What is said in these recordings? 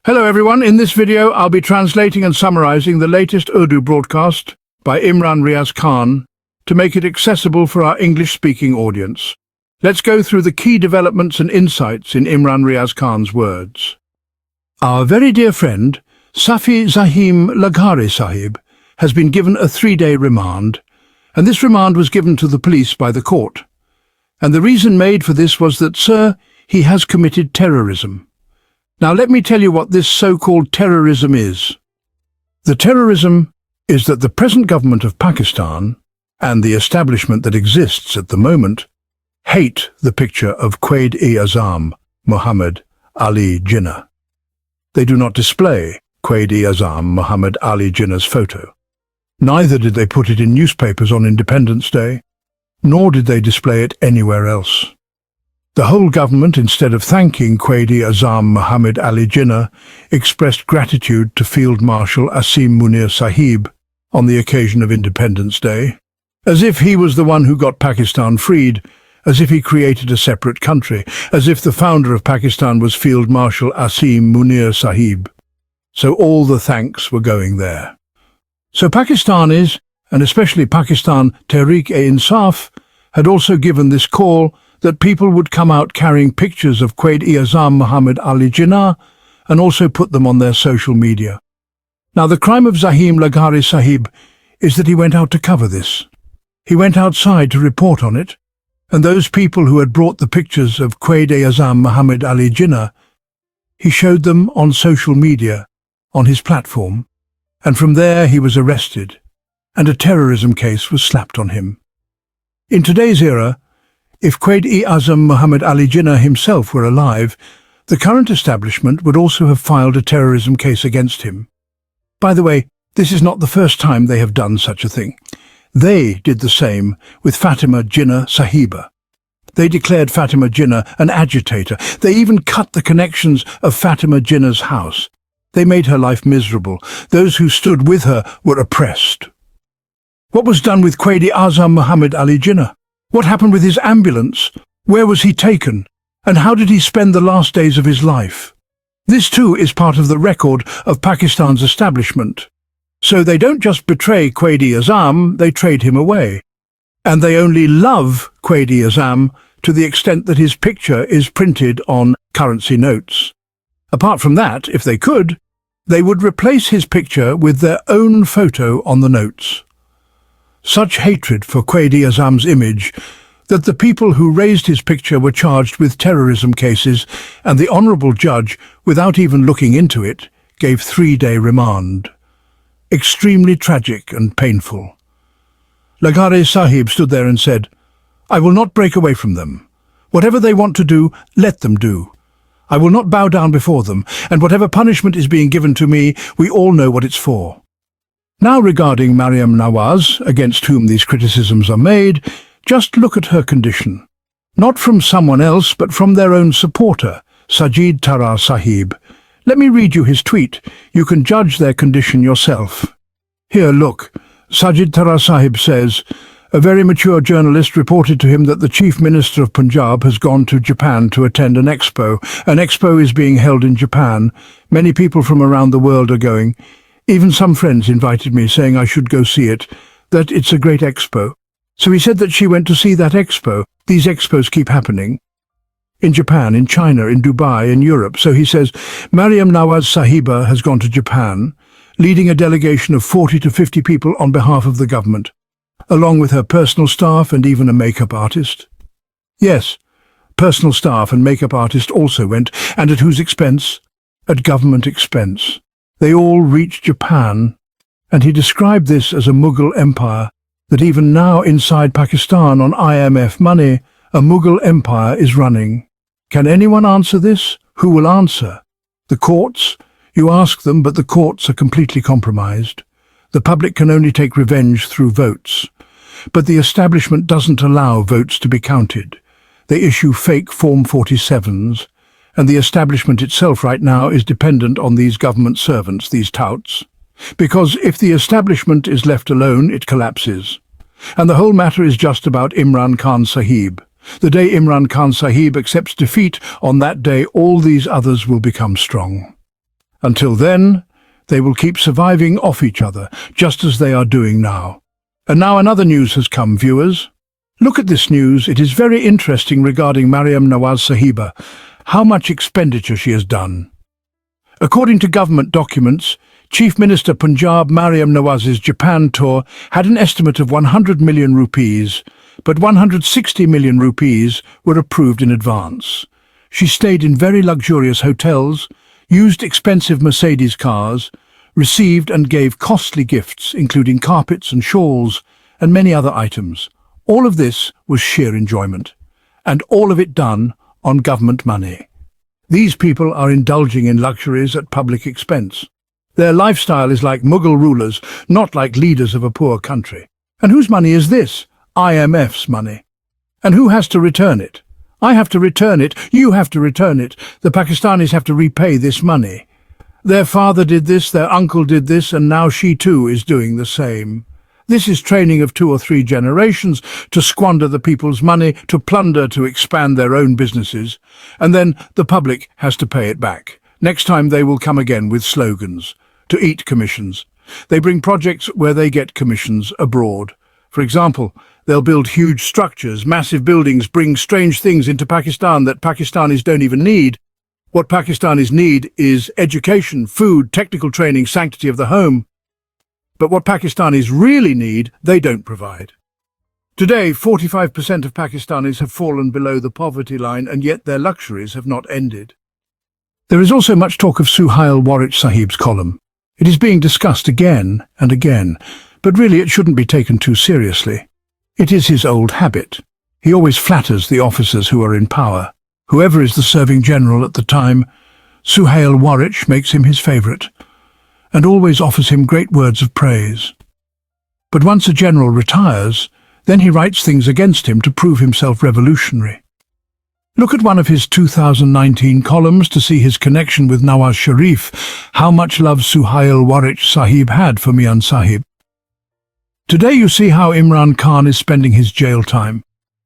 Hello everyone, in this video I'll be translating and summarizing the latest Urdu broadcast by Imran Riaz Khan to make it accessible for our English-speaking audience. Let's go through the key developments and insights in Imran Riaz Khan's words. Our very dear friend, Safi Zahim Laghari Sahib, has been given a 3-day remand, and this remand was given to the police by the court. And the reason made for this was that, sir, he has committed terrorism. Now let me tell you what this so-called terrorism is. The terrorism is that the present government of Pakistan and the establishment that exists at the moment hate the picture of Quaid-e-Azam Muhammad Ali Jinnah. They do not display Quaid-e-Azam Muhammad Ali Jinnah's photo. Neither did they put it in newspapers on Independence Day, nor did they display it anywhere else. The whole government, instead of thanking Quaid-e-Azam Muhammad Ali Jinnah, expressed gratitude to Field Marshal Asim Munir Sahib on the occasion of Independence Day, as if he was the one who got Pakistan freed, as if he created a separate country, as if the founder of Pakistan was Field Marshal Asim Munir Sahib. So all the thanks were going there. So Pakistanis, and especially Pakistan Tehreek-e-Insaf, had also given this call that people would come out carrying pictures of Quaid-e-Azam Muhammad Ali Jinnah and also put them on their social media. Now the crime of Zahim Laghari Sahib is that he went out to cover this. He went outside to report on it, and those people who had brought the pictures of Quaid-e-Azam Muhammad Ali Jinnah, he showed them on social media, on his platform, and from there he was arrested, and a terrorism case was slapped on him. In today's era, if Quaid-e-Azam Muhammad Ali Jinnah himself were alive, the current establishment would also have filed a terrorism case against him. By the way, this is not the first time they have done such a thing. They did the same with Fatima Jinnah Sahiba. They declared Fatima Jinnah an agitator. They even cut the connections of Fatima Jinnah's house. They made her life miserable. Those who stood with her were oppressed. What was done with Quaid-e-Azam Muhammad Ali Jinnah? What happened with his ambulance? Where was he taken? And how did he spend the last days of his life? This too is part of the record of Pakistan's establishment. So they don't just betray Quaid-e-Azam, they trade him away. And they only love Quaid-e-Azam to the extent that his picture is printed on currency notes. Apart from that, if they could, they would replace his picture with their own photo on the notes. Such hatred for Quaid-e-Azam's image that the people who raised his picture were charged with terrorism cases, and the honourable judge, without even looking into it, gave 3-day remand. Extremely tragic and painful. Laghari Sahib stood there and said, "I will not break away from them. Whatever they want to do, let them do. I will not bow down before them, and whatever punishment is being given to me, we all know what it's for." Now regarding Maryam Nawaz, against whom these criticisms are made, just look at her condition. Not from someone else, but from their own supporter, Sajid Tara Sahib. Let me read you his tweet. You can judge their condition yourself. Here, look. Sajid Tara Sahib says, "A very mature journalist reported to him that the Chief Minister of Punjab has gone to Japan to attend an expo. An expo is being held in Japan. Many people from around the world are going. Even some friends invited me, saying I should go see it, that it's a great expo." So he said that she went to see that expo. These expos keep happening. In Japan, in China, in Dubai, in Europe. So he says, Maryam Nawaz Sahiba has gone to Japan, leading a delegation of 40 to 50 people on behalf of the government, along with her personal staff and even a makeup artist. Yes, personal staff and makeup artist also went, and at whose expense? At government expense. They all reached Japan, and he described this as a Mughal empire, that even now inside Pakistan on IMF money, a Mughal empire is running. Can anyone answer this? Who will answer? The courts? You ask them, but the courts are completely compromised. The public can only take revenge through votes. But the establishment doesn't allow votes to be counted. They issue fake Form 47s, and the establishment itself right now is dependent on these government servants, these touts. Because if the establishment is left alone, it collapses. And the whole matter is just about Imran Khan Sahib. The day Imran Khan Sahib accepts defeat, on that day all these others will become strong. Until then, they will keep surviving off each other, just as they are doing now. And now another news has come, viewers. Look at this news. It is very interesting regarding Maryam Nawaz Sahiba, how much expenditure she has done. According to government documents, Chief Minister Punjab Maryam Nawaz's Japan tour had an estimate of 100 million rupees, but 160 million rupees were approved in advance. She stayed in very luxurious hotels, used expensive Mercedes cars, received and gave costly gifts, including carpets and shawls and many other items. All of this was sheer enjoyment, and all of it done on government money. These people are indulging in luxuries at public expense. Their lifestyle is like Mughal rulers, not like leaders of a poor country. And whose money is this? IMF's money. And who has to return it? I have to return it, you have to return it. The Pakistanis have to repay this money. Their father did this, their uncle did this, and now she too is doing the same. This is training of 2 or 3 generations to squander the people's money, to plunder, to expand their own businesses. And then the public has to pay it back. Next time they will come again with slogans, to eat commissions. They bring projects where they get commissions abroad. For example, they'll build huge structures, massive buildings, bring strange things into Pakistan that Pakistanis don't even need. What Pakistanis need is education, food, technical training, sanctity of the home. But what Pakistanis really need, they don't provide. Today, 45% of Pakistanis have fallen below the poverty line, and yet their luxuries have not ended. There is also much talk of Suhail Warich Sahib's column. It is being discussed again and again, but really it shouldn't be taken too seriously. It is his old habit. He always flatters the officers who are in power. Whoever is the serving general at the time, Suhail Warich makes him his favourite, and always offers him great words of praise. But once a general retires, then he writes things against him to prove himself revolutionary. Look at one of his 2019 columns to see his connection with Nawaz Sharif, how much love Suhail Warich Sahib had for Mian Sahib. Today you see how Imran Khan is spending his jail time.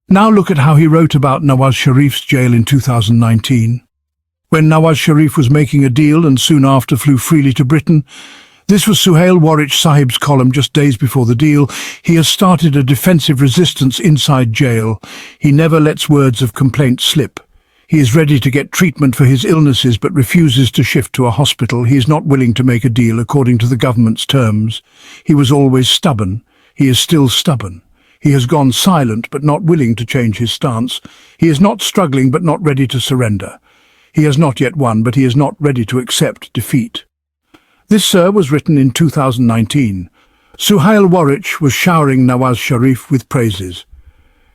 Now look at how he wrote about Nawaz Sharif's jail in 2019. When Nawaz Sharif was making a deal and soon after flew freely to Britain, this was Suhail Warich Sahib's column just days before the deal. He has started a defensive resistance inside jail. He never lets words of complaint slip. He is ready to get treatment for his illnesses but refuses to shift to a hospital. He is not willing to make a deal according to the government's terms. He was always stubborn. He is still stubborn. He has gone silent but not willing to change his stance. He is not struggling but not ready to surrender. He has not yet won, but he is not ready to accept defeat. This, sir, was written in 2019. Suhail Warich was showering Nawaz Sharif with praises.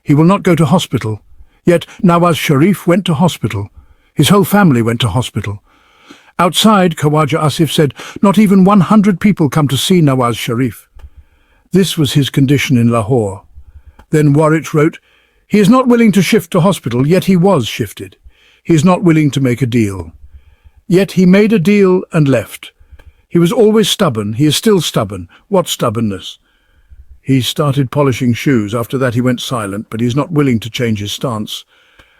He will not go to hospital. Yet Nawaz Sharif went to hospital. His whole family went to hospital. Outside, Khawaja Asif said, not even 100 people come to see Nawaz Sharif. This was his condition in Lahore. Then Warich wrote, he is not willing to shift to hospital, yet he was shifted. He is not willing to make a deal. Yet he made a deal and left. He was always stubborn. He is still stubborn. What stubbornness? He started polishing shoes. After that he went silent, but he is not willing to change his stance.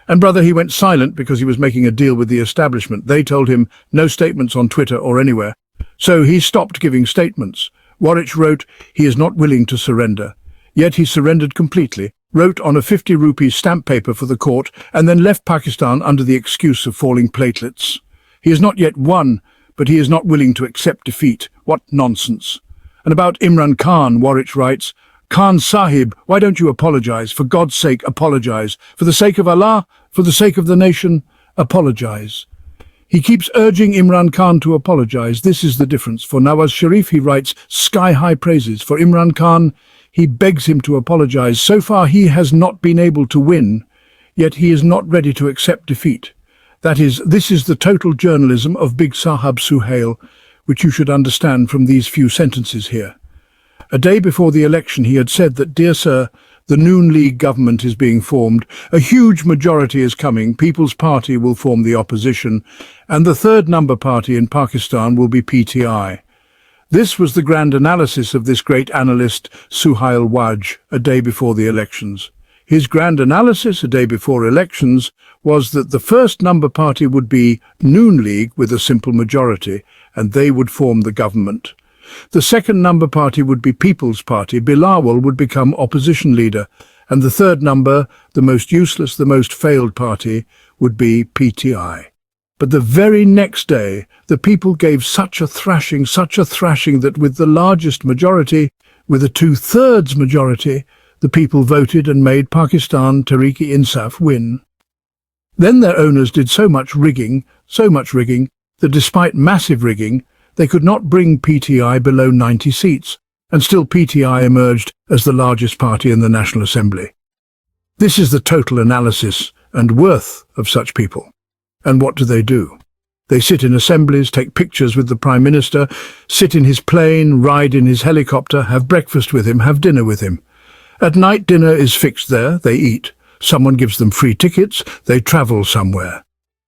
And brother, he went silent because he was making a deal with the establishment. They told him no statements on Twitter or anywhere. So he stopped giving statements. Warich wrote, he is not willing to surrender. Yet he surrendered completely, wrote on a 50 rupee stamp paper for the court, and then left Pakistan under the excuse of falling platelets. He has not yet won, but he is not willing to accept defeat. What nonsense. And about Imran Khan, Warich writes, Khan Sahib, why don't you apologize? For God's sake, apologize. For the sake of Allah, for the sake of the nation, apologize. He keeps urging Imran Khan to apologize. This is the difference. For Nawaz Sharif, he writes sky-high praises. For Imran Khan, he begs him to apologize. So far, he has not been able to win, yet he is not ready to accept defeat. This is the total journalism of Big Sahab Suhail, which you should understand from these few sentences here. A day before the election, he had said that, dear sir, the Noon League government is being formed, a huge majority is coming, People's Party will form the opposition, and the third number party in Pakistan will be PTI. This was the grand analysis of this great analyst, Suhail Warich, a day before the elections. His grand analysis a day before elections was that the first number party would be Noon League with a simple majority, and they would form the government. The second number party would be People's Party. Bilawal would become opposition leader, and the third number, the most useless, the most failed party, would be PTI. But the very next day, the people gave such a thrashing that with the largest majority, with a 2/3 majority, the people voted and made Pakistan Tehreek-e-Insaf win. Then their owners did so much rigging, that despite massive rigging, they could not bring PTI below 90 seats, and still PTI emerged as the largest party in the National Assembly. This is the total analysis and worth of such people. And what do? They sit in assemblies, take pictures with the Prime Minister, sit in his plane, ride in his helicopter, have breakfast with him, have dinner with him. At night, dinner is fixed there, they eat. Someone gives them free tickets, they travel somewhere.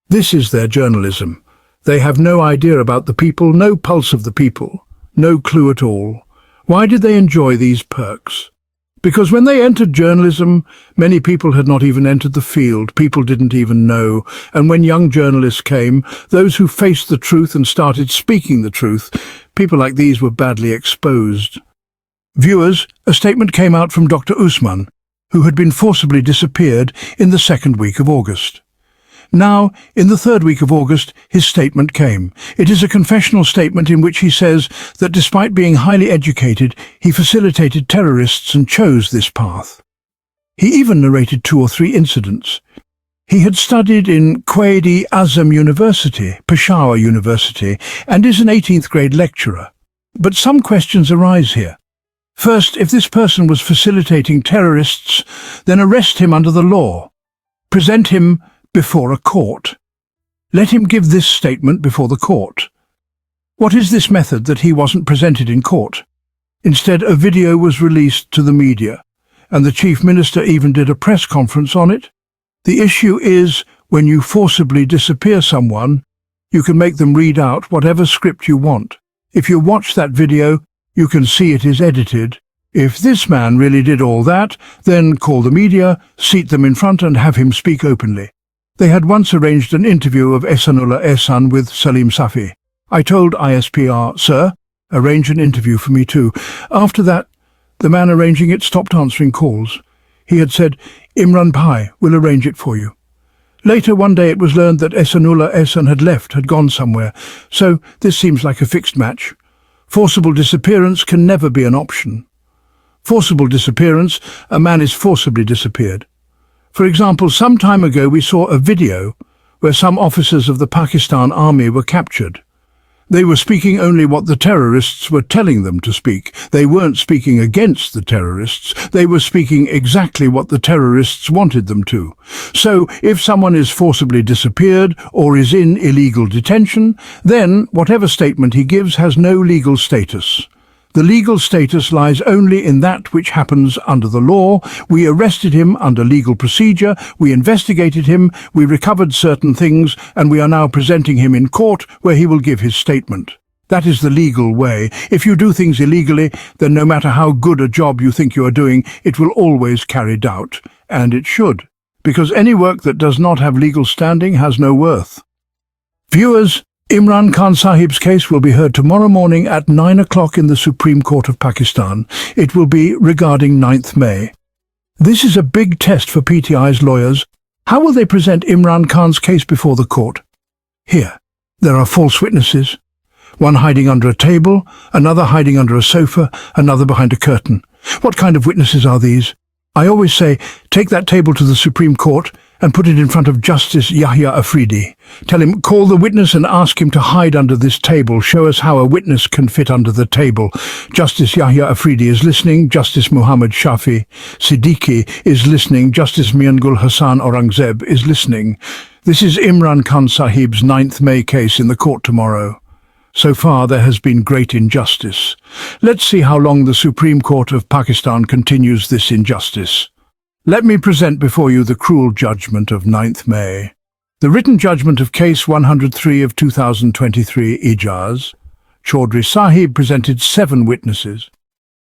This is their journalism. They have no idea about the people, no pulse of the people, no clue at all. Why did they enjoy these perks? Because when they entered journalism, many people had not even entered the field, people didn't even know, and when young journalists came, those who faced the truth and started speaking the truth, people like these were badly exposed. Viewers, a statement came out from Dr. Usman, who had been forcibly disappeared in the second week of August. Now, in the third week of August, his statement came. It is a confessional statement in which he says that despite being highly educated, he facilitated terrorists and chose this path. He even narrated 2 or 3 incidents. He had studied in Quaid-e-Azam University, Peshawar University, and is an 18th grade lecturer. But some questions arise here. First, if this person was facilitating terrorists, then arrest him under the law. Present him before a court. Let him give this statement before the court. What is this method that he wasn't presented in court? Instead, a video was released to the media, and the Chief Minister even did a press conference on it. The issue is, when you forcibly disappear someone, you can make them read out whatever script you want. If you watch that video, you can see it is edited. If this man really did all that, then call the media, seat them in front and have him speak openly. They had once arranged an interview of Ehsanullah Ehsan with Salim Safi. I told ISPR, "Sir, arrange an interview for me too." After that, the man arranging it stopped answering calls. He had said, "Imran Bhai will arrange it for you." Later one day it was learned that Ehsanullah Ehsan had gone somewhere, so this seems like a fixed match. Forcible disappearance can never be an option. Forcible disappearance, a man is forcibly disappeared. For example, some time ago we saw a video where some officers of the Pakistan Army were captured. They were speaking only what the terrorists were telling them to speak. They weren't speaking against the terrorists. They were speaking exactly what the terrorists wanted them to. So, if someone is forcibly disappeared or is in illegal detention, then whatever statement he gives has no legal status. The legal status lies only in that which happens under the law. We arrested him under legal procedure, we investigated him, we recovered certain things, and we are now presenting him in court where he will give his statement. That is the legal way. If you do things illegally, then no matter how good a job you think you are doing, it will always carry doubt. And it should, because any work that does not have legal standing has no worth. Viewers, Imran Khan Sahib's case will be heard tomorrow morning at 9 o'clock in the Supreme Court of Pakistan. It will be regarding 9th May. This is a big test for PTI's lawyers. How will they present Imran Khan's case before the court? Here, there are false witnesses. One hiding under a table, another hiding under a sofa, another behind a curtain. What kind of witnesses are these? I always say, take that table to the Supreme Court and put it in front of Justice Yahya Afridi. Tell him, call the witness and ask him to hide under this table. Show us how a witness can fit under the table. Justice Yahya Afridi is listening. Justice Muhammad Shafi Siddiqui is listening. Justice Miangul Hassan Aurangzeb is listening. This is Imran Khan Sahib's 9th May case in the court tomorrow. So far there has been great injustice. Let's see how long the Supreme Court of Pakistan continues this injustice. Let me present before you the cruel judgment of 9th May. The written judgment of Case 103 of 2023, Ijaz. Chaudhry Sahib presented 7 witnesses,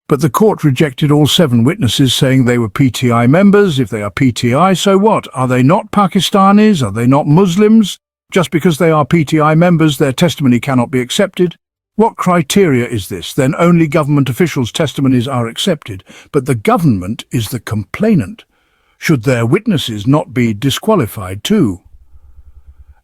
but the court rejected all 7 witnesses, saying they were PTI members. If they are PTI, so what? Are they not Pakistanis? Are they not Muslims? Just because they are PTI members, their testimony cannot be accepted. What criteria is this? Then only government officials' testimonies are accepted, but the government is the complainant. Should their witnesses not be disqualified too?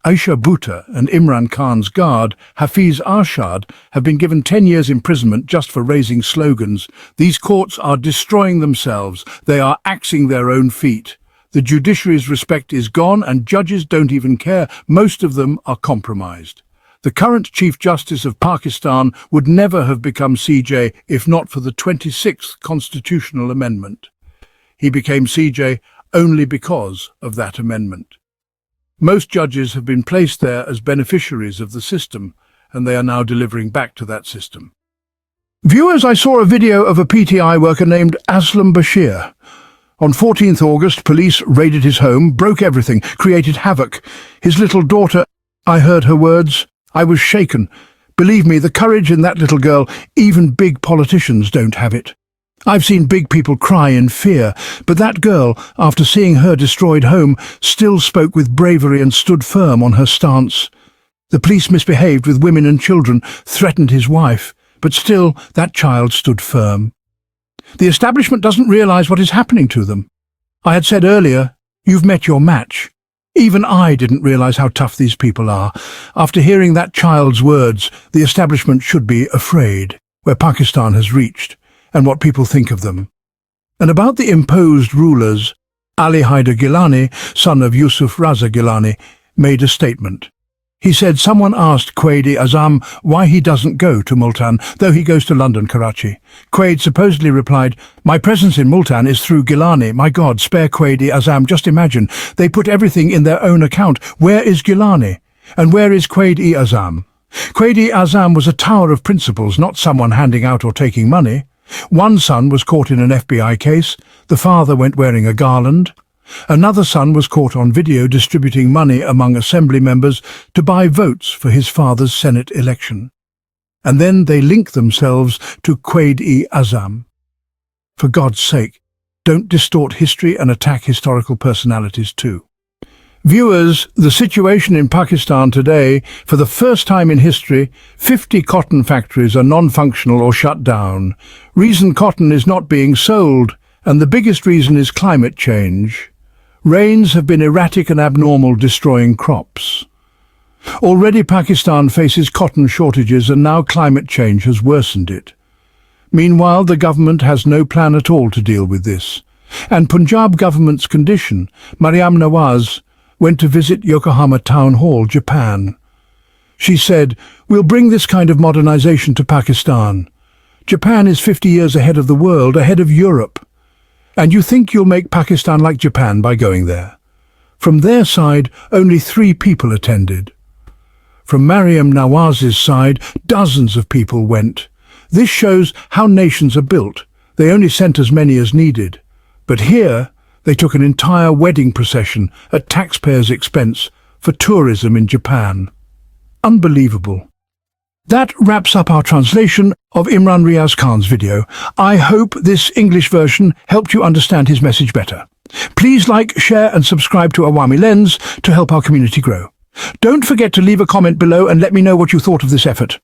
Aisha Bhutta and Imran Khan's guard, Hafiz Arshad, have been given 10 years imprisonment just for raising slogans. These courts are destroying themselves. They are axing their own feet. The judiciary's respect is gone and judges don't even care. Most of them are compromised. The current Chief Justice of Pakistan would never have become CJ if not for the 26th Constitutional Amendment. He became CJ only because of that amendment. Most judges have been placed there as beneficiaries of the system, and they are now delivering back to that system. Viewers, I saw a video of a PTI worker named Aslam Bashir. On 14th August, police raided his home, broke everything, created havoc. His little daughter, I heard her words. I was shaken. Believe me, the courage in that little girl, even big politicians don't have it. I've seen big people cry in fear, but that girl, after seeing her destroyed home, still spoke with bravery and stood firm on her stance. The police misbehaved with women and children, threatened his wife, but still that child stood firm. The establishment doesn't realize what is happening to them. I had said earlier, you've met your match. Even I didn't realize how tough these people are. After hearing that child's words, the establishment should be afraid, where Pakistan has reached, and what people think of them. And about the imposed rulers, Ali Haider Gilani, son of Yusuf Raza Gilani, made a statement. He said someone asked Quaid-e-Azam why he doesn't go to Multan, though he goes to London, Karachi. Quaid supposedly replied, "My presence in Multan is through Gilani. My God, spare Quaid-e-Azam. Just imagine, they put everything in their own account. Where is Gilani? And where is Quaid-e-Azam?" Quaid-e-Azam was a tower of principles, not someone handing out or taking money. One son was caught in an FBI case. The father went wearing a garland. Another son was caught on video distributing money among assembly members to buy votes for his father's Senate election. And then they link themselves to Quaid-e-Azam. For God's sake, don't distort history and attack historical personalities too. Viewers, the situation in Pakistan today, for the first time in history, 50 cotton factories are non-functional or shut down. Reason cotton is not being sold, and the biggest reason is climate change. Rains have been erratic and abnormal, destroying crops. Already Pakistan faces cotton shortages and now climate change has worsened it. Meanwhile, the government has no plan at all to deal with this. And Punjab government's condition, Maryam Nawaz, went to visit Yokohama Town Hall, Japan. She said, "We'll bring this kind of modernization to Pakistan. Japan is 50 years ahead of the world, ahead of Europe. And you think you'll make Pakistan like Japan by going there?" From their side, only 3 people attended. From Maryam Nawaz's side, dozens of people went. This shows how nations are built. They only sent as many as needed. But here, they took an entire wedding procession at taxpayers' expense for tourism in Japan. Unbelievable. That wraps up our translation of Imran Riaz Khan's video. I hope this English version helped you understand his message better. Please like, share and subscribe to Awami Lens to help our community grow. Don't forget to leave a comment below and let me know what you thought of this effort.